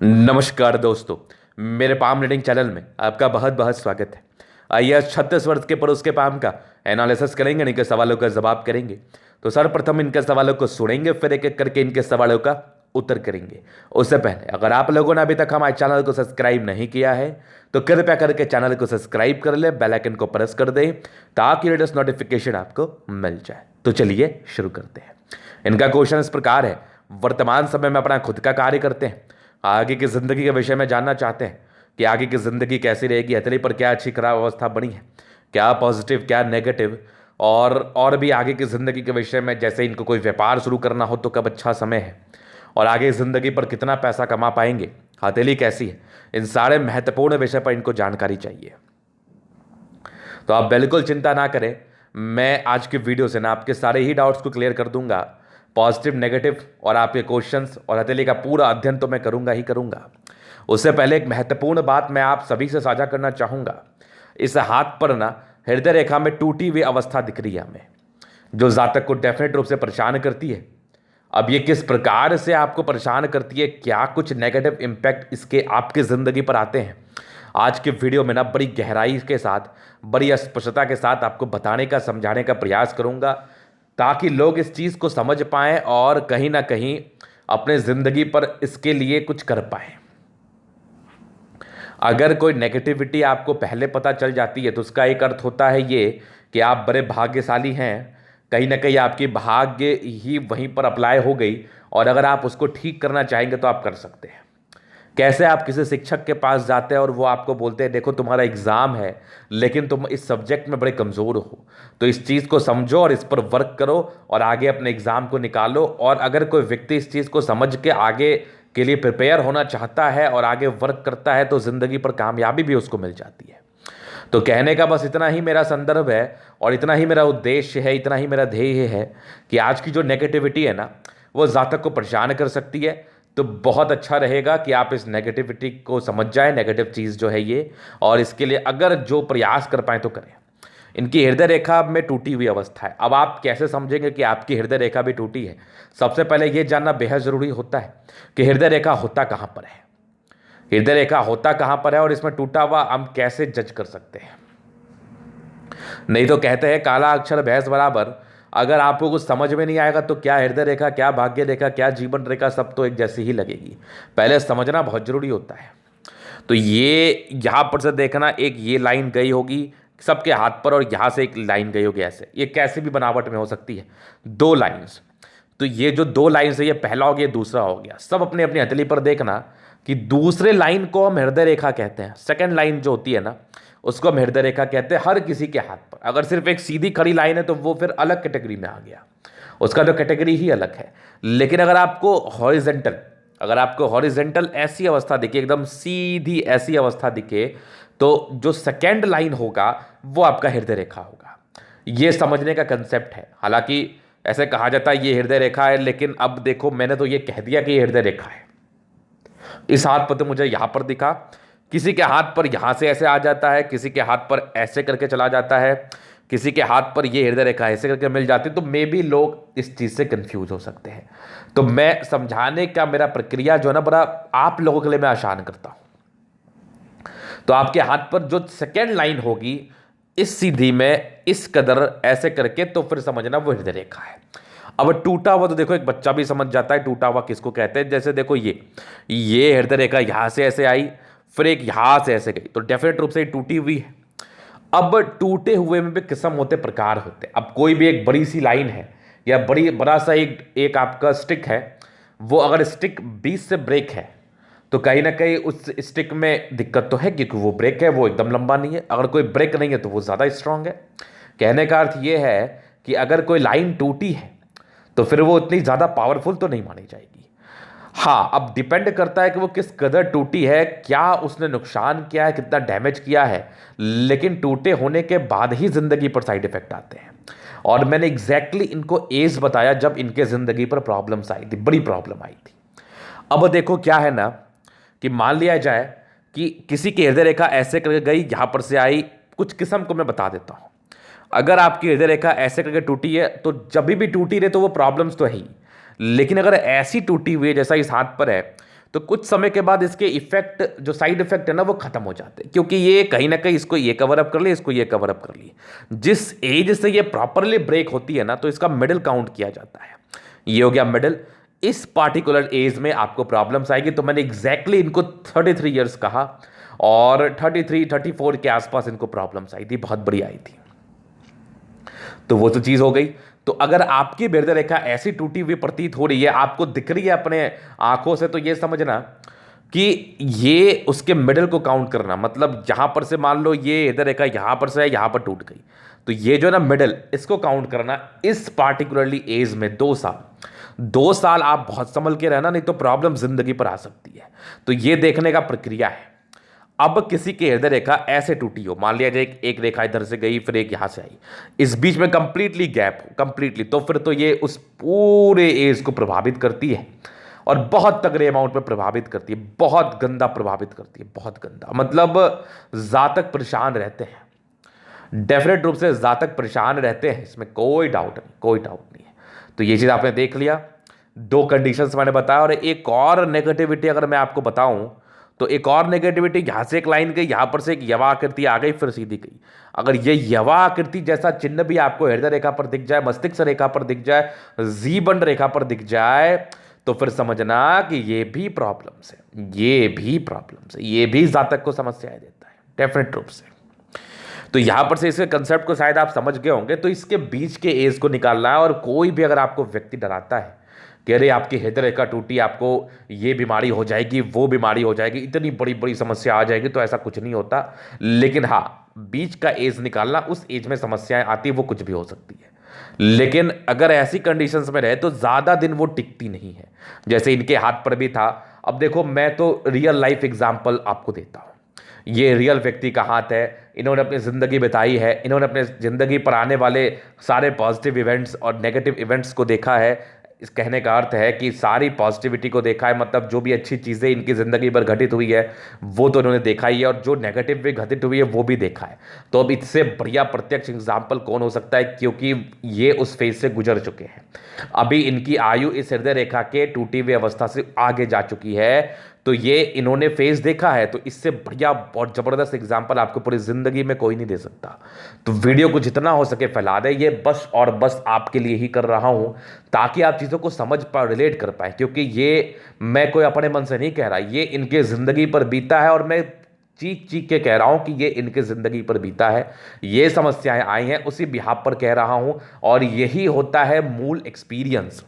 नमस्कार दोस्तों, मेरे पाम रीडिंग चैनल में आपका बहुत बहुत स्वागत है। आइए आज 36 वर्ष के पुरुष के पाम का एनालिसिस करेंगे, इनके सवालों का जवाब करेंगे। तो सर्वप्रथम इनके सवालों को सुनेंगे, फिर एक एक करके इनके सवालों का उत्तर करेंगे। उससे पहले अगर आप लोगों ने अभी तक हमारे चैनल को सब्सक्राइब नहीं किया है तो कृपया करके चैनल को सब्सक्राइब कर ले, बेल आइकन को प्रेस कर दें ताकि लेटेस्ट नोटिफिकेशन आपको मिल जाए। तो चलिए शुरू करते हैं। इनका क्वेश्चन इस प्रकार है, वर्तमान समय में अपना खुद का कार्य करते हैं, आगे की जिंदगी के विषय में जानना चाहते हैं कि आगे की जिंदगी कैसी रहेगी, हथेली पर क्या अच्छी खराब अवस्था बनी है, क्या पॉजिटिव क्या नेगेटिव, और भी आगे की जिंदगी के विषय में, जैसे इनको कोई व्यापार शुरू करना हो तो कब अच्छा समय है, और आगे जिंदगी पर कितना पैसा कमा पाएंगे, हथेली कैसी है, इन सारे महत्वपूर्ण विषय पर इनको जानकारी चाहिए। तो आप बिल्कुल चिंता ना करें, मैं आज की वीडियो से ना आपके सारे ही डाउट्स को क्लियर कर दूंगा। पॉजिटिव नेगेटिव और आपके क्वेश्चंस और हथेली का पूरा अध्ययन तो मैं करूंगा ही करूंगा। उससे पहले एक महत्वपूर्ण बात मैं आप सभी से साझा करना चाहूंगा। इस हाथ पर ना हृदय रेखा में टूटी हुई अवस्था दिख रही है हमें, जो जातक को डेफिनेट रूप से परेशान करती है। अब ये किस प्रकार से आपको परेशान करती है, क्या कुछ नेगेटिव इम्पैक्ट इसके आपकी ज़िंदगी पर आते हैं, आज के वीडियो में ना बड़ी गहराई के साथ, बड़ी स्पष्टता के साथ आपको बताने का, समझाने का प्रयास करूंगा, ताकि लोग इस चीज़ को समझ पाएं और कहीं ना कहीं अपने ज़िंदगी पर इसके लिए कुछ कर पाएं। अगर कोई नेगेटिविटी आपको पहले पता चल जाती है तो उसका एक अर्थ होता है ये कि आप बड़े भाग्यशाली हैं, कहीं ना कहीं आपकी भाग्य ही वहीं पर अप्लाई हो गई, और अगर आप उसको ठीक करना चाहेंगे तो आप कर सकते हैं। कैसे आप किसी शिक्षक के पास जाते हैं और वो आपको बोलते हैं देखो तुम्हारा एग्ज़ाम है लेकिन तुम इस सब्जेक्ट में बड़े कमज़ोर हो, तो इस चीज़ को समझो और इस पर वर्क करो और आगे अपने एग्ज़ाम को निकालो। और अगर कोई व्यक्ति इस चीज़ को समझ के आगे के लिए प्रिपेयर होना चाहता है और आगे वर्क करता है तो ज़िंदगी पर कामयाबी भी उसको मिल जाती है। तो कहने का बस इतना ही मेरा संदर्भ है और इतना ही मेरा उद्देश्य है, इतना ही मेरा ध्येय है कि आज की जो नेगेटिविटी है ना वो जातक को परेशान कर सकती है। तो बहुत अच्छा रहेगा कि आप इस नेगेटिविटी को समझ जाएं, नेगेटिव चीज़ जो है ये, और इसके लिए अगर जो प्रयास कर पाएँ तो करें। इनकी हृदय रेखा में टूटी हुई अवस्था है। अब आप कैसे समझेंगे कि आपकी हृदय रेखा भी टूटी है? सबसे पहले यह जानना बेहद ज़रूरी होता है कि हृदय रेखा होता कहाँ पर है, हृदय रेखा होता कहाँ पर है और इसमें टूटा हुआ हम कैसे जज कर सकते हैं। नहीं तो कहते हैं काला अक्षर भैंस बराबर। अगर आपको कुछ समझ में नहीं आएगा तो क्या हृदय रेखा, क्या भाग्य रेखा, क्या जीवन रेखा, सब तो एक जैसी ही लगेगी। पहले समझना बहुत जरूरी होता है। तो ये यहाँ पर से देखना, एक ये लाइन गई होगी सबके हाथ पर और यहाँ से एक लाइन गई होगी, ऐसे ये कैसे भी बनावट में हो सकती है, दो लाइन्स। तो ये जो दो लाइन्स है ये पहला हो गया, दूसरा हो गया। सब अपनी अपनी हथेली पर देखना कि दूसरे लाइन को हम हृदय रेखा कहते हैं, सेकंड लाइन जो होती है ना उसको हम हृदय रेखा कहते हैं हर किसी के हाथ पर। अगर सिर्फ एक सीधी खड़ी लाइन है तो वो फिर अलग कैटेगरी में आ गया, उसका तो कैटेगरी ही अलग है। लेकिन अगर आपको हॉरिजेंटल ऐसी अवस्था दिखे, एकदम सीधी ऐसी अवस्था दिखे, तो जो सेकेंड लाइन होगा वो आपका हृदय रेखा होगा। ये समझने का कंसेप्ट है। हालांकि ऐसे कहा जाता है ये हृदय रेखा है, लेकिन अब देखो मैंने तो ये कह दिया कि ये हृदय रेखा है। इस हाथ पर तो मुझे यहां पर दिखा, किसी के हाथ पर यहां से ऐसे आ जाता है, किसी के हाथ पर ऐसे करके चला जाता है, किसी के हाथ पर ये हृदय रेखा ऐसे करके मिल जाती है। तो मे भी लोग इस चीज़ से कंफ्यूज हो सकते हैं। तो मैं समझाने का मेरा प्रक्रिया जो है ना बड़ा आप लोगों के लिए मैं आसान करता हूं। तो आपके हाथ पर जो सेकेंड लाइन होगी इस सीधी में इस कदर ऐसे करके, तो फिर समझना वो हृदय रेखा है। अब टूटा हुआ तो देखो एक बच्चा भी समझ जाता है टूटा हुआ किसको कहते हैं। जैसे देखो ये हृदय रेखा यहां से ऐसे आई, फिर एक यहां से ऐसे गई, तो डेफिनेट रूप से ये टूटी हुई है। अब टूटे हुए में भी किस्म होते, प्रकार होते। अब कोई भी एक बड़ी सी लाइन है या बड़ा सा एक आपका स्टिक है, वो अगर स्टिक बीच से ब्रेक है तो कहीं ना कहीं उस स्टिक में दिक्कत तो है, क्योंकि वो ब्रेक है, वो एकदम लंबा नहीं है। अगर कोई ब्रेक नहीं है तो वो ज़्यादा स्ट्रांग है। कहने का अर्थ ये है कि अगर कोई लाइन टूटी है तो फिर वो इतनी ज़्यादा पावरफुल तो नहीं मानी जाएगी। हाँ, अब डिपेंड करता है कि वो किस कदर टूटी है, क्या उसने नुकसान किया है, कितना डैमेज किया है। लेकिन टूटे होने के बाद ही ज़िंदगी पर साइड इफेक्ट आते हैं। और मैंने एग्जैक्टली इनको एज बताया जब इनके ज़िंदगी पर प्रॉब्लम्स आई थी, बड़ी प्रॉब्लम आई थी। अब देखो क्या है ना कि मान लिया जाए कि किसी की हृदय रेखा ऐसे करके गई, यहाँ पर से आई, कुछ किस्म को मैं बता देता हूँ। अगर आपकी हृदय रेखा ऐसे करके टूटी है तो जब भी टूटी रहे तो वो प्रॉब्लम्स तो है ही, लेकिन अगर ऐसी टूटी हुई है जैसा इस हाथ पर है, तो कुछ समय के बाद इसके इफेक्ट, जो साइड इफेक्ट है ना, वो खत्म हो जाते हैं, क्योंकि ये कहीं ना कहीं इसको ये कवर अप कर लिए, इसको ये कवर अप कर लिए। जिस एज से ये प्रॉपरली ब्रेक होती है ना, तो इसका मिडिल काउंट किया जाता है। ये हो गया मिडिल। इस पार्टिकुलर एज में आपको प्रॉब्लम्स आएगी, तो मैंने एग्जैक्टली इनको 33 ईयर्स कहा, और 33 34 के आसपास इनको प्रॉब्लम्स आई थी, बहुत बड़ी आई थी। तो वो तो चीज हो गई। तो अगर आपकी हृदय रेखा ऐसी टूटी हुई प्रतीत हो रही है, आपको दिख रही है अपने आंखों से, तो ये समझना कि ये उसके मिडिल को काउंट करना, मतलब यहां पर से मान लो ये हृदय रेखा यहां पर से है, यहां पर टूट गई, तो ये जो है ना मिडिल, इसको काउंट करना। इस पार्टिकुलरली एज में 2 साल, 2 साल आप बहुत संभल के रहना, नहीं तो प्रॉब्लम जिंदगी पर आ सकती है। तो ये देखने का प्रक्रिया है। अब किसी की हृदय रेखा ऐसे टूटी हो, मान लिया जाए एक रेखा इधर से गई, फिर एक यहां से आई, इस बीच में कंप्लीटली गैप हो, कंप्लीटली, तो फिर तो ये उस पूरे एज को प्रभावित करती है, और बहुत तगड़े अमाउंट में प्रभावित करती है, बहुत गंदा प्रभावित करती है, बहुत गंदा। मतलब जातक परेशान रहते हैं, डेफिनेट रूप से जातक परेशान रहते हैं, इसमें कोई डाउट नहीं, कोई डाउट नहीं है। तो ये चीज आपने देख लिया, 2 कंडीशंस मैंने बताया। और एक और नेगेटिविटी अगर मैं आपको बताऊं, तो एक और नेगेटिविटी, यहां से एक लाइन गई, यहां पर से एक यवा आकृति आ गई, फिर सीधी गई। अगर ये यवा आकृति जैसा चिन्ह भी आपको हृदय रेखा पर दिख जाए, मस्तिष्क रेखा पर दिख जाए, जीबंड रेखा पर दिख जाए, तो फिर समझना कि ये भी प्रॉब्लम्स है, ये भी प्रॉब्लम्स है, ये भी जातक को समस्याएं देता है, डेफिनेट रूप से। तो यहां पर से इसके कंसेप्ट को शायद आप समझ गए होंगे। तो इसके बीच के एज को निकालना है। और कोई भी अगर आपको व्यक्ति डराता है कि अरे आपकी हृदय रेखा टूटी, आपको ये बीमारी हो जाएगी, वो बीमारी हो जाएगी, इतनी बड़ी बड़ी समस्या आ जाएगी, तो ऐसा कुछ नहीं होता। लेकिन हाँ, बीच का एज निकालना, उस एज में समस्याएं आती है, वो कुछ भी हो सकती है। लेकिन अगर ऐसी कंडीशंस में रहे तो ज़्यादा दिन वो टिकती नहीं है, जैसे इनके हाथ पर भी था। अब देखो, मैं तो रियल लाइफ एग्जाम्पल आपको देता हूँ। ये रियल व्यक्ति का हाथ है, इन्होंने अपनी ज़िंदगी बिताई है, इन्होंने अपने ज़िंदगी पर आने वाले सारे पॉजिटिव इवेंट्स और नेगेटिव इवेंट्स को देखा है। इस कहने का अर्थ है कि सारी पॉजिटिविटी को देखा है, मतलब जो भी अच्छी चीज़ें इनकी ज़िंदगी पर घटित हुई है वो तो इन्होंने देखा ही है, और जो नेगेटिव भी घटित हुई है वो भी देखा है। तो अब इससे बढ़िया प्रत्यक्ष एग्जाम्पल कौन हो सकता है, क्योंकि ये उस फेज से गुजर चुके हैं। अभी इनकी आयु इस हृदय रेखा के टूटी हुई अवस्था से आगे जा चुकी है। तो ये इन्होंने फेज देखा है, तो इससे बढ़िया बहुत ज़बरदस्त एग्जाम्पल आपको पूरी ज़िंदगी में कोई नहीं दे सकता। तो वीडियो को जितना हो सके फैला दे, ये बस और बस आपके लिए ही कर रहा हूँ, ताकि आप चीज़ों को समझ पाए, रिलेट कर पाए। क्योंकि ये मैं कोई अपने मन से नहीं कह रहा, ये इनके ज़िंदगी पर बीता है, और मैं चीख चीख के कह रहा हूँ कि ये इनके ज़िंदगी पर बीता है, ये समस्याएं आई हैं, उसी बिहाफ पर कह रहा हूँ। और यही होता है मूल एक्सपीरियंस,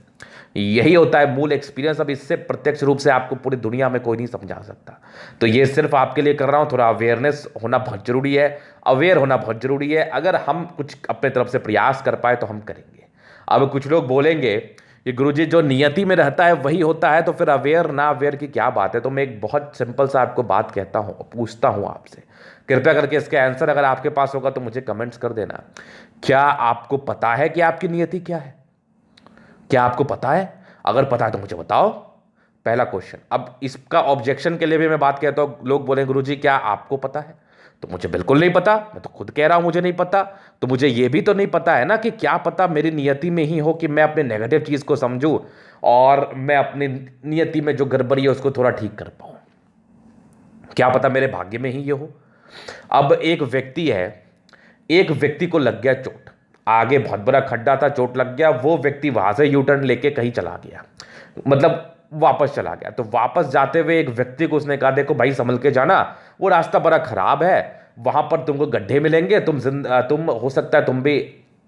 यही होता है मूल एक्सपीरियंस। अब इससे प्रत्यक्ष रूप से आपको पूरी दुनिया में कोई नहीं समझा सकता। तो ये सिर्फ आपके लिए कर रहा हूँ, थोड़ा अवेयरनेस होना बहुत जरूरी है, अवेयर होना बहुत जरूरी है। अगर हम कुछ अपने तरफ से प्रयास कर पाए तो हम करेंगे। अब कुछ लोग बोलेंगे कि गुरुजी जो नियति में रहता है वही होता है, तो फिर अवेयर ना अवेयर की क्या बात है। तो मैं एक बहुत सिंपल सा आपको बात कहता हूँ, पूछता हूँ आपसे, कृपया करके इसके आंसर अगर आपके पास होगा तो मुझे कमेंट्स कर देना। क्या आपको पता है कि आपकी नियति क्या है? क्या आपको पता है? अगर पता है तो मुझे बताओ, पहला क्वेश्चन। अब इसका ऑब्जेक्शन के लिए भी मैं बात कहता हूं, लोग बोले गुरुजी क्या आपको पता है? तो मुझे बिल्कुल नहीं पता, मैं तो खुद कह रहा हूं मुझे नहीं पता। तो मुझे यह भी तो नहीं पता है ना कि क्या पता मेरी नियति में ही हो कि मैं अपने नेगेटिव चीज को समझूं और मैं अपनी नियति में जो गड़बड़ी है उसको थोड़ा ठीक कर पाऊं। क्या पता मेरे भाग्य में ही ये हो। अब एक व्यक्ति है, एक व्यक्ति को लग गया चोट, आगे बहुत बड़ा खड्डा था, चोट लग गया, वो व्यक्ति वहां से यू टर्न लेके कहीं चला गया, मतलब वापस चला गया। तो वापस जाते हुए एक व्यक्ति को उसने कहा देखो भाई संभल के जाना, वो रास्ता बड़ा खराब है, वहां पर तुमको गड्ढे मिलेंगे, तुम हो सकता है तुम भी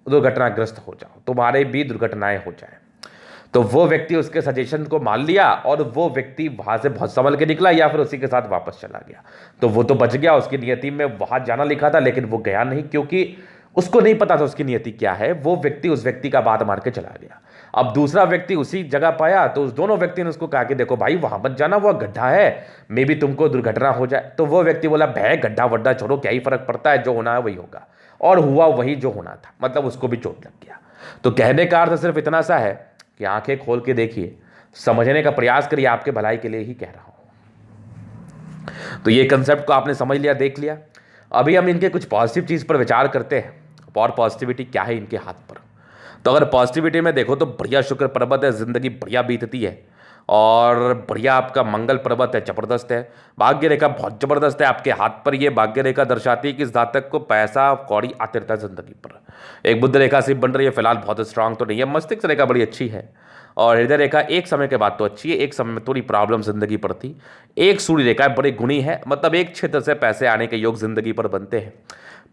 दुर्घटनाग्रस्त हो जाओ, तुम्हारे भी दुर्घटनाएं हो जाए। तो वो व्यक्ति उसके सजेशन को मान लिया और वो व्यक्ति वहां से बहुत संभल के निकला, या फिर उसी के साथ वापस चला गया। तो वो तो बच गया, उसकी नियति में वहां जाना लिखा था, लेकिन वो गया नहीं क्योंकि उसको नहीं पता था उसकी नियति क्या है। वो व्यक्ति उस व्यक्ति का बात मार के चला गया। अब दूसरा व्यक्ति उसी जगह पाया, तो उस दोनों व्यक्ति ने उसको कहा कि देखो भाई वहां मत जाना, वो गड्ढा है, मे भी तुमको दुर्घटना हो जाए। तो वो व्यक्ति बोला भय गड्ढा वड्ढा छोड़ो, क्या ही फर्क पड़ता है, जो होना है वही होगा। और हुआ वही जो होना था, मतलब उसको भी चोट लग गया। तो कहने का अर्थ सिर्फ इतना सा है कि आंखें खोल के देखिए, समझने का प्रयास करिए, आपके भलाई के लिए ही कह रहा हूं। तो ये कंसेप्ट को आपने समझ लिया, देख लिया। अभी हम इनके कुछ पॉजिटिव चीज पर विचार करते हैं, और पॉजिटिविटी क्या है इनके हाथ पर। तो अगर पॉजिटिविटी में देखो तो बढ़िया शुक्र पर्वत है, जिंदगी बढ़िया बीतती है, और बढ़िया आपका मंगल पर्वत है, ज़बरदस्त है। भाग्य रेखा बहुत ज़बरदस्त है आपके हाथ पर। ये भाग्य रेखा दर्शाती है कि इस जातक को पैसा कौड़ी आते रहता है ज़िंदगी पर। एक बुध रेखा सिर्फ बन रही है, फिलहाल बहुत स्ट्रांग तो नहीं है। मस्तिष्क रेखा बड़ी अच्छी है और हृदय रेखा एक समय के बाद तो अच्छी है, एक समय में थोड़ी प्रॉब्लम जिंदगी पर थी। एक सूर्य रेखा बड़ी गुणी है, मतलब एक क्षेत्र से पैसे आने के योग जिंदगी पर बनते हैं।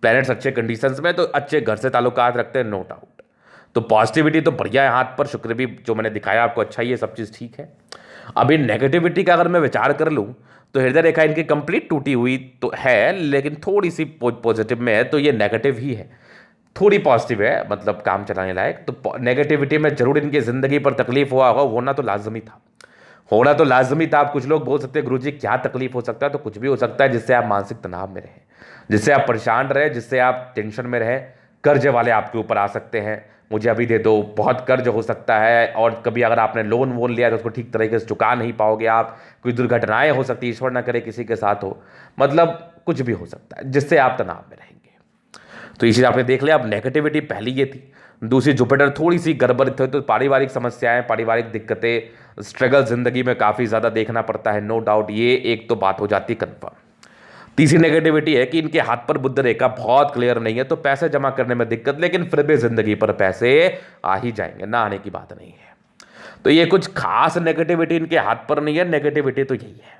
प्लैनेट्स अच्छे कंडीशंस में तो अच्छे घर से ताल्लुकात रखते हैं, नो डाउट। तो पॉजिटिविटी तो बढ़िया है हाथ पर, शुक्र भी जो मैंने दिखाया आपको अच्छा ही है, सब चीज़ ठीक है। अभी नेगेटिविटी का अगर मैं विचार कर लूँ तो हृदय रेखा इनकी कंप्लीट टूटी हुई तो है, लेकिन थोड़ी सी पॉजिटिव में है, तो ये नेगेटिव ही है। थोड़ी पॉजिटिव है, मतलब काम चलाने लायक। तो नेगेटिविटी में जरूर इनकी जिंदगी पर तकलीफ हुआ होगा, होना तो लाजमी था, होना तो लाजमी था। आप कुछ लोग बोल सकते हैं गुरुजी क्या तकलीफ हो सकता है, तो कुछ भी हो सकता है जिससे आप मानसिक तनाव में रहें, जिससे आप परेशान रहे, जिससे आप टेंशन में रहे। कर्ज वाले आपके ऊपर आ सकते हैं, मुझे अभी दे दो, बहुत कर्ज हो सकता है। और कभी अगर आपने लोन वोन लिया तो उसको ठीक तरीके से चुका नहीं पाओगे आप। कोई दुर्घटनाएं हो सकती है, ईश्वर ना करे किसी के साथ हो, मतलब कुछ भी हो सकता है जिससे आप तनाव में रहेंगे। तो ये चीज़ आपने देख लिया। अब नेगेटिविटी पहली ये थी, दूसरी जुपिटर थोड़ी सी गड़बड़ थी, तो पारिवारिक समस्याएं, पारिवारिक दिक्कतें, स्ट्रगल जिंदगी में काफ़ी ज़्यादा देखना पड़ता है, नो डाउट। ये एक तो बात हो जाती है कन्फर्म। तीसरी नेगेटिविटी है कि इनके हाथ पर बुध रेखा बहुत क्लियर नहीं है, तो पैसे जमा करने में दिक्कत, लेकिन फिर भी जिंदगी पर पैसे आ ही जाएंगे, ना आने की बात नहीं है। तो ये कुछ खास नेगेटिविटी इनके हाथ पर नहीं है, नेगेटिविटी तो यही है।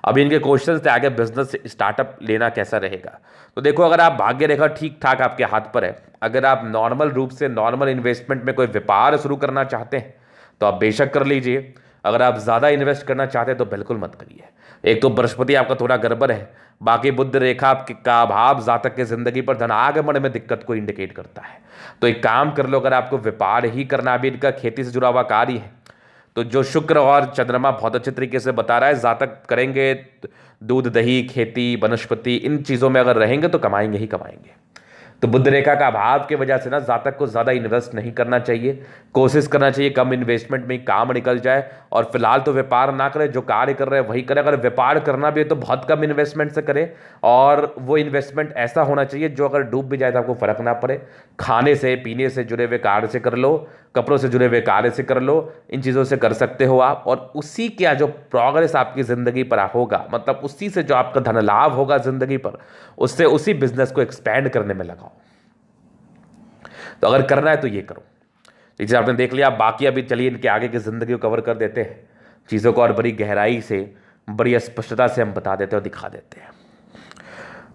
अभी इनके क्वेश्चन थे आगे बिजनेस स्टार्टअप लेना कैसा रहेगा। तो देखो, अगर आप भाग्य रेखा ठीक ठाक आपके हाथ पर है, अगर आप नॉर्मल रूप से नॉर्मल इन्वेस्टमेंट में कोई व्यापार शुरू करना चाहते हैं तो आप बेशक कर लीजिए। अगर आप ज़्यादा इन्वेस्ट करना चाहते हैं तो बिल्कुल मत करिए। एक तो बृहस्पति आपका थोड़ा गड़बड़ है, बाकी बुध रेखा का अभाव जातक के जिंदगी पर धनागमन में दिक्कत को इंडिकेट करता है। तो एक काम कर लो, अगर आपको व्यापार ही करना, अभी इनका खेती से जुड़ा हुआ कार्य है, तो जो शुक्र और चंद्रमा बहुत अच्छे तरीके से बता रहा है, जातक करेंगे दूध दही खेती वनस्पति इन चीज़ों में अगर रहेंगे तो कमाएंगे ही कमाएंगे। तो बुध रेखा का अभाव की वजह से ना जातक को ज़्यादा इन्वेस्ट नहीं करना चाहिए, कोशिश करना चाहिए कम इन्वेस्टमेंट में ही काम निकल जाए। और फिलहाल तो व्यापार ना करें, जो कार्य कर रहे हैं वही करें। अगर व्यापार करना भी है तो बहुत कम इन्वेस्टमेंट से करें, और वो इन्वेस्टमेंट ऐसा होना चाहिए जो अगर डूब भी जाए तो आपको फर्क ना पड़े। खाने से पीने से जुड़े हुए कार्य से कर लो, कपड़ों से जुड़े हुए कार्य से कर लो, इन चीज़ों से कर सकते हो आप। और उसी का जो प्रोग्रेस आपकी ज़िंदगी पर होगा, मतलब उसी से जो आपका धन लाभ होगा ज़िंदगी पर, उससे उसी बिजनेस को एक्सपैंड करने में लगाओ। तो अगर करना है तो ये करो। ये चीज़ आपने देख लिया। बाकी अभी चलिए इनके आगे की ज़िंदगी को कवर कर देते हैं, चीज़ों को और बड़ी गहराई से, बड़ी स्पष्टता से हम बता देते हैं और दिखा देते हैं।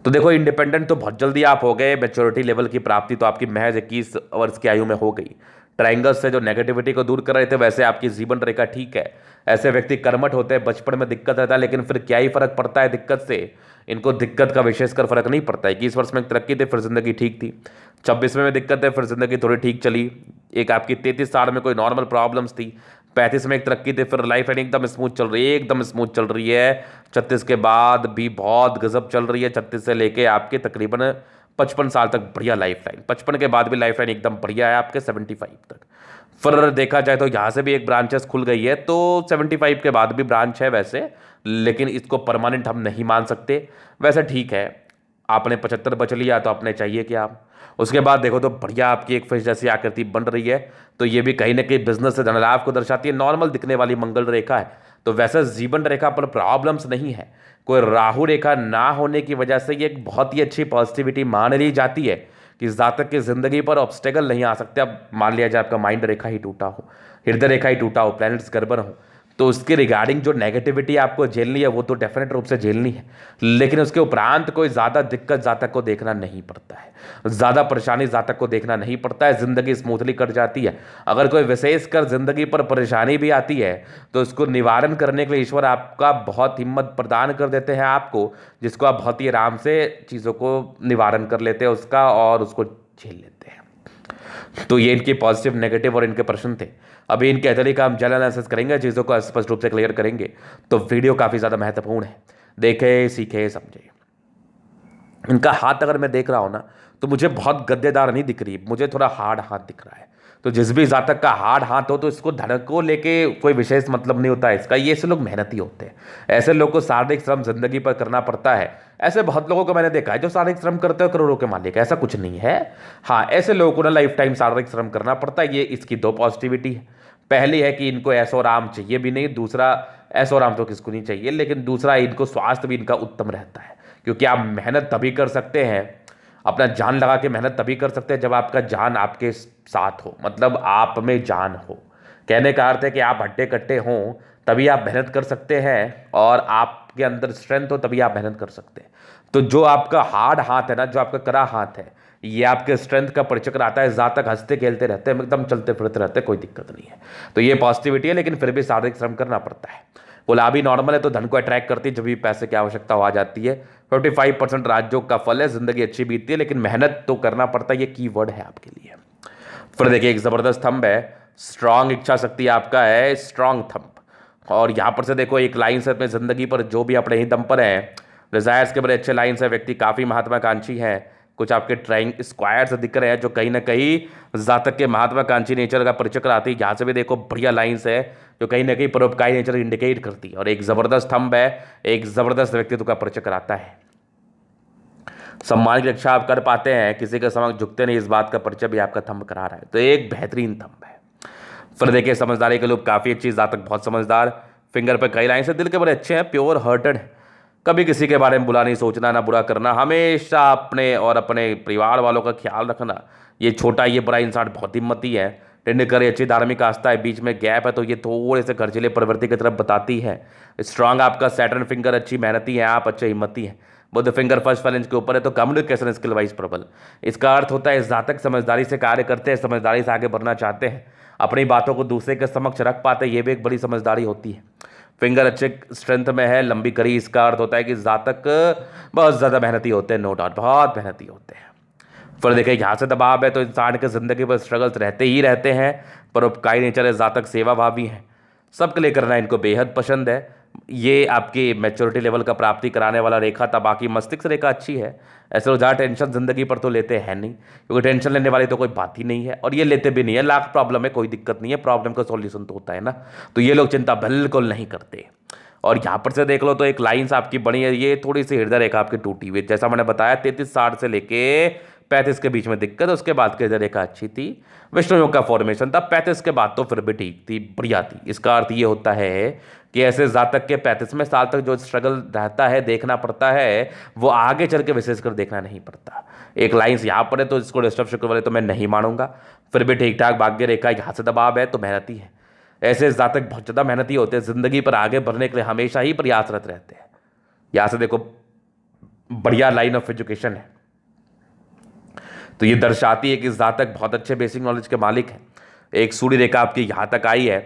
तो देखो, इंडिपेंडेंट तो बहुत जल्दी आप हो गए, मैच्योरिटी लेवल की प्राप्ति तो आपकी महज 21 वर्ष की आयु में हो गई। ट्रायंगल्स से जो नेगेटिविटी को दूर कर रहे थे, वैसे आपकी जीवन रेखा ठीक है। ऐसे व्यक्ति कर्मठ होते हैं, बचपन में दिक्कत रहता है, लेकिन फिर क्या ही फर्क पड़ता है दिक्कत से। इनको दिक्कत का विशेषकर फर्क नहीं पड़ता है। 21 वर्ष में तरक्की थी, फिर जिंदगी ठीक थी। 26वें में दिक्कत है, फिर जिंदगी थोड़ी ठीक चली। एक आपकी 33 साल में कोई नॉर्मल प्रॉब्लम्स थी। 35 में एक तरक्की थी, फिर लाइफ लाइन एकदम स्मूथ चल रही है, एकदम स्मूथ चल रही है। 36 के बाद भी बहुत गजब चल रही है। 36 से लेके आपके तकरीबन 55 साल तक बढ़िया लाइफ लाइन। 55 के बाद भी लाइफ लाइन एकदम बढ़िया है आपके 75 तक। फिर देखा जाए तो यहाँ से भी एक ब्रांचेस खुल गई है, तो 75 के बाद भी ब्रांच है वैसे, लेकिन इसको परमानेंट हम नहीं मान सकते। वैसे ठीक है, आपने 75 बच लिया तो आपने चाहिए कि आप उसके बाद देखो तो बढ़िया आपकी एक फिश जैसी आकृति बन रही है। तो ये भी कहीं ना कहीं बिजनेस से धनलाभ को दर्शाती है। नॉर्मल दिखने वाली मंगल रेखा है, तो वैसे जीवन रेखा पर प्रॉब्लम्स नहीं है। कोई राहु रेखा ना होने की वजह से ये एक बहुत ही अच्छी पॉजिटिविटी मान ली जाती है कि जातक की जिंदगी पर ऑब्स्टेकल नहीं आ सकते। अब मान लिया जाए आपका माइंड रेखा ही टूटा हो, हृदय रेखा ही टूटा हो, प्लैनेट्स गड़बड़ हो, तो उसके रिगार्डिंग जो नेगेटिविटी आपको झेलनी है वो तो डेफिनेट रूप से झेलनी है, लेकिन उसके उपरांत कोई ज़्यादा दिक्कत जातक को देखना नहीं पड़ता है, ज़्यादा परेशानी जातक को देखना नहीं पड़ता है। ज़िंदगी स्मूथली कट जाती है। अगर कोई विशेषकर ज़िंदगी पर परेशानी भी आती है तो उसको निवारण करने के लिए ईश्वर आपका बहुत हिम्मत प्रदान कर देते हैं आपको, जिसको आप बहुत ही आराम से चीज़ों को निवारण कर लेते हैं उसका, और उसको झेल लेते हैं। तो ये इनके पॉजिटिव नेगेटिव और इनके प्रश्न थे। अभी इनके अतली का हम जल एनालिसिस करेंगे, चीज़ों को स्पष्ट रूप से क्लियर करेंगे। तो वीडियो काफ़ी ज़्यादा महत्वपूर्ण है, देखे सीखे समझे। इनका हाथ अगर मैं देख रहा हूँ ना, तो मुझे बहुत गद्देदार नहीं दिख रही, मुझे थोड़ा हार्ड हाथ दिख रहा है। तो जिस भी जातक का हार्ड हाथ हो तो इसको धड़ को लेके कोई विशेष मतलब नहीं होता है इसका। ये ऐसे लोग मेहनती होते हैं, ऐसे लोग को शारीरिक श्रम जिंदगी पर करना पड़ता है। ऐसे बहुत लोगों को मैंने देखा है जो शारीरिक श्रम करते हैं करोड़ों के मालिक, ऐसा कुछ नहीं है। हाँ, ऐसे लोगों को ना लाइफ टाइम शारीरिक श्रम करना पड़ता है। ये इसकी दो पॉजिटिविटी है। पहली है कि इनको ऐशो आराम चाहिए भी नहीं, दूसरा ऐशो आराम तो किसको नहीं चाहिए, लेकिन दूसरा इनको स्वास्थ्य भी इनका उत्तम रहता है, क्योंकि आप मेहनत तभी कर सकते हैं, अपना जान लगा के मेहनत तभी कर सकते हैं जब आपका जान आपके साथ हो, मतलब आप में जान हो। कहने का अर्थ है कि आप हट्टे कट्टे हों तभी आप मेहनत कर सकते हैं, और आपके अंदर स्ट्रेंथ हो तभी आप मेहनत कर सकते हैं। तो जो आपका हार्ड हाथ है ना, जो आपका कड़ा हाथ है, ये आपके स्ट्रेंथ का परिचय कराता है। ज़्यादा तक हंसते खेलते रहते हैं, एकदम चलते फिरते रहते हैं, कोई दिक्कत नहीं है। तो ये पॉजिटिविटी है, लेकिन फिर भी शारीरिक श्रम करना पड़ता है। गुलाबी नॉर्मल है तो धन को अट्रैक्ट करती है, जब भी पैसे की आवश्यकता हो आ जाती है। 55% राजयोग का फल है, जिंदगी अच्छी बीतती है, लेकिन मेहनत तो करना पड़ता है, ये कीवर्ड है आपके लिए। फिर देखिए एक जबरदस्त थंब है, स्ट्रांग इच्छा शक्ति आपका है, स्ट्रांग थंब। और यहां पर से देखो एक लाइन से अपनी जिंदगी पर जो भी अपने ही दम पर है, डिजायर्स के बड़े अच्छे लाइन है, व्यक्ति काफी महात्माकांक्षी है। कुछ आपके ट्राइंग स्क्वायर से दिख रहे हैं जो कहीं ना कहीं जातक के महात्माकांक्षी नेचर का परिचय कराती है। यहाँ से भी देखो बढ़िया लाइन्स है जो कहीं ना कहीं परोपकारी नेचर इंडिकेट करती है, और एक जबरदस्त थंब है, एक जबरदस्त व्यक्तित्व का परिचय कराता है। सम्मान की रक्षा आप कर पाते हैं, किसी के समक्ष झुकते नहीं, इस बात का परिचय भी आपका थंब करा रहा है, तो एक बेहतरीन थंब है। फिर देखिए समझदारी के लोग काफी अच्छी, जातक बहुत समझदार, फिंगर पे कई लाइन से, दिल के बड़े अच्छे हैं, प्योर हार्टेड, कभी किसी के बारे में बुरा नहीं सोचना, ना बुरा करना, हमेशा अपने और अपने परिवार वालों का ख्याल रखना। ये छोटा ये बड़ा इंसान बहुत हिम्मती है। टेंडुलकर अच्छी धार्मिक आस्था है, बीच में गैप है तो ये थोड़े से खर्चीले प्रवृत्ति की तरफ बताती है। स्ट्रांग आपका सैटर्न फिंगर, अच्छी मेहनती है आप, अच्छे हिम्मती हैं। बुध फिंगर फर्स्ट फैलेंज के ऊपर है तो कम्युनिकेशन स्किल वाइज प्रबल। इसका अर्थ होता है जातक समझदारी से कार्य करते हैं, समझदारी से आगे बढ़ना चाहते हैं, अपनी बातों को दूसरे के समक्ष रख पाते हैं, ये भी एक बड़ी समझदारी होती है। फिंगर अच्छे स्ट्रेंथ में है, लंबी करी, इसका अर्थ होता है कि जातक बहुत ज़्यादा मेहनती होते हैं, नो डाउट बहुत मेहनती होते हैं। फिर देखिए यहाँ से दबाव है तो इंसान के ज़िंदगी पर स्ट्रगल्स रहते ही रहते हैं, परोपकारी नेचर है, जातक सेवा भावी हैं, सबके लिए करना इनको बेहद पसंद है। ये आपकी मैच्योरिटी लेवल का प्राप्ति कराने वाला रेखा था, बाकी मस्तिष्क रेखा अच्छी है। ऐसे लोग ज़्यादा टेंशन जिंदगी पर तो लेते हैं नहीं, क्योंकि टेंशन लेने वाली तो कोई बात ही नहीं है, और ये लेते भी नहीं है। लाख प्रॉब्लम है, कोई दिक्कत नहीं है, प्रॉब्लम का सॉल्यूशन तो होता है ना, तो ये लोग चिंता बिल्कुल नहीं करते। और यहाँ पर से देख लो तो एक लाइन्स आपकी बनी है, ये थोड़ी सी हृदय रेखा आपकी टूटी हुई, जैसा मैंने बताया 33-60 से लेके 35 के बीच में दिक्कत, उसके बाद की हृदय रेखा अच्छी थी, विष्णु योग का फॉर्मेशन था। 35 के बाद तो फिर भी ठीक थी, बढ़िया थी। इसका अर्थ ये होता है कि ऐसे जातक के 35वें साल तक जो स्ट्रगल रहता है, देखना पड़ता है, वो आगे चल के विशेषकर देखना नहीं पड़ता। एक लाइन्स यहाँ पर है तो इसको डिस्टर्ब शुक्र वाले तो मैं नहीं मानूंगा, फिर भी ठीक ठाक भाग्य रेखा, यहाँ से दबाव है तो मेहनती है। ऐसे जातक बहुत ज़्यादा मेहनती होते हैं, जिंदगी पर आगे बढ़ने के लिए हमेशा ही प्रयासरत रहते हैं। यहाँ से देखो बढ़िया लाइन ऑफ एजुकेशन है, तो ये दर्शाती है कि जातक बहुत अच्छे बेसिक नॉलेज के मालिक हैं। एक सूर्य रेखा आपकी यहाँ तक आई है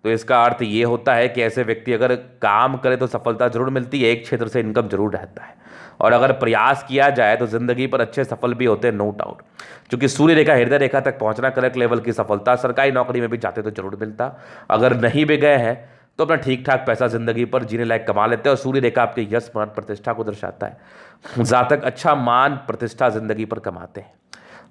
तो इसका अर्थ ये होता है कि ऐसे व्यक्ति अगर काम करे तो सफलता जरूर मिलती है, एक क्षेत्र से इनकम जरूर रहता है, और अगर प्रयास किया जाए तो जिंदगी पर अच्छे सफल भी होते हैं, नो डाउट। क्योंकि सूर्य रेखा हृदय रेखा तक पहुंचना करेक्ट लेवल की सफलता, सरकारी नौकरी में भी जाते तो जरूर मिलता, अगर नहीं भी गए हैं तो अपना ठीक ठाक पैसा जिंदगी पर जीने लायक कमा लेते हैं। और सूर्य रेखा आपके यश मान प्रतिष्ठा को दर्शाता है, जातक अच्छा मान प्रतिष्ठा जिंदगी पर कमाते हैं।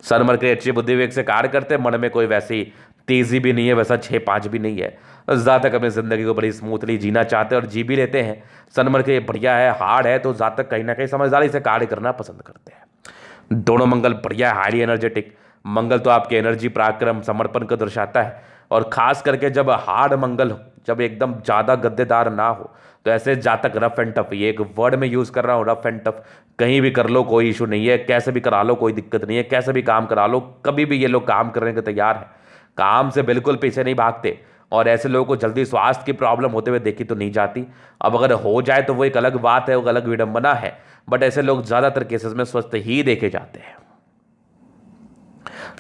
सनमर के अच्छी बुद्धि विवेक से कार्य करते हैं, मन में कोई वैसी तेजी भी नहीं है, वैसा 6-5 भी नहीं है। जातक अपनी जिंदगी को बड़ी स्मूथली जीना चाहते हैं और जी भी लेते हैं। सनमर के बढ़िया है, हार्ड है, तो जातक कहीं ना कहीं समझदारी से कार्य करना पसंद करते हैं। दोनों मंगल बढ़िया है, हाईली एनर्जेटिक। मंगल तो आपके एनर्जी, पराक्रम, समर्पण को दर्शाता है, और खास करके जब हार्ड मंगल हो, जब एकदम ज़्यादा गद्देदार ना हो, तो ऐसे जातक रफ एंड टफ, ये एक वर्ड में यूज़ कर रहा हूँ, रफ एंड टफ, कहीं भी कर लो कोई इशू नहीं है, कैसे भी करा लो कोई दिक्कत नहीं है, कैसे भी काम करा लो, कभी भी ये लोग काम करने के तैयार है, काम से बिल्कुल पीछे नहीं भागते। और ऐसे लोगों को जल्दी स्वास्थ्य की प्रॉब्लम होते हुए देखी तो नहीं जाती। अब अगर हो जाए तो वो एक अलग बात है, वो अलग विडंबना है, बट ऐसे लोग ज़्यादातर केसेस में स्वस्थ ही देखे जाते हैं।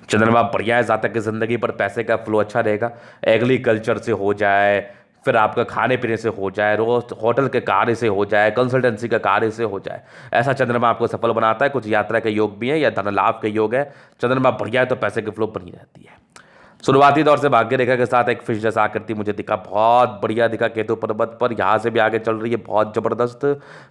चंद्रमा बढ़िया है, जातक की जिंदगी पर पैसे का फ्लो अच्छा रहेगा, एग्रीकल्चर से हो जाए, फिर आपका खाने पीने से हो जाए, रोज होटल के कार्य से हो जाए, कंसल्टेंसी का कार्य से हो जाए, ऐसा चंद्रमा आपको सफल बनाता है। कुछ यात्रा के योग भी है या धन लाभ के योग है। चंद्रमा बढ़िया है तो पैसे की फ्लो बनी रहती है। शुरुआती दौर से भाग्य रेखा के साथ एक फिश जैसा आकृति मुझे दिखा, बहुत बढ़िया दिखा केतु पर्वत पर, यहाँ से भी आगे चल रही है, बहुत जबरदस्त।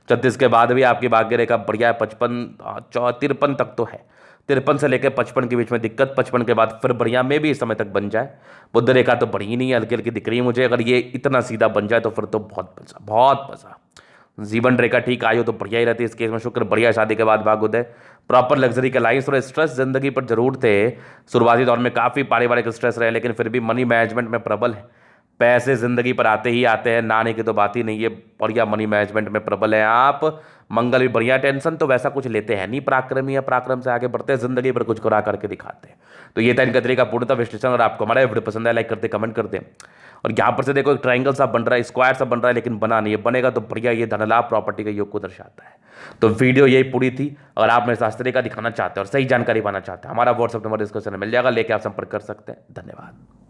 36 के बाद भी आपकी भाग्य रेखा बढ़िया है, 53 तक तो है, 53 से लेकर 55 के बीच में दिक्कत, 55 के बाद फिर बढ़िया में भी इस समय तक बन जाए। बुध रेखा तो बढ़ी ही नहीं है, हल्की हल्की दिख रही है मुझे, अगर ये इतना सीधा बन जाए तो फिर तो बहुत मजा, बहुत मजा। जीवन रेखा ठीक आई हो तो बढ़िया ही रहती है इस केस में। शुक्र बढ़िया, शादी के बाद भाग्योदय, प्रॉपर लग्जरी का लाइफ। और स्ट्रेस जिंदगी पर जरूर थे, शुरुआती दौर में काफ़ी पारिवारिक स्ट्रेस रहे, लेकिन फिर भी मनी मैनेजमेंट में प्रबल है। पैसे जिंदगी पर आते ही आते हैं, ना आने की तो बात ही नहीं है। बढ़िया मनी मैनेजमेंट में प्रबल है आप। मंगल भी बढ़िया, टेंशन तो वैसा कुछ लेते हैं नहीं पराक्रमी, या पराक्रम से आगे बढ़ते हैं, जिंदगी पर कुछ करा करके दिखाते हैं। तो ये था इनका तरीका पूर्णतः विश्लेषण। और आपको हमारा वीडियो पसंद है, लाइक करते कमेंट करते हैं। और यहाँ पर से देखो एक ट्रायंगल सा बन रहा है, स्क्वायर सा बन रहा है, लेकिन बना नहीं है। बनेगा तो बढ़िया, ये धनलाभ प्रॉपर्टी के योग को दर्शाता है। तो वीडियो यही पूरी थी। अगर आप मेरे शास्त्री का दिखाना चाहते हैं और सही जानकारी पाना चाहते हैं, हमारा व्हाट्सअप नंबर डिस्क्रिप्शन में मिल जाएगा, लेके आप संपर्क कर सकते हैं। धन्यवाद।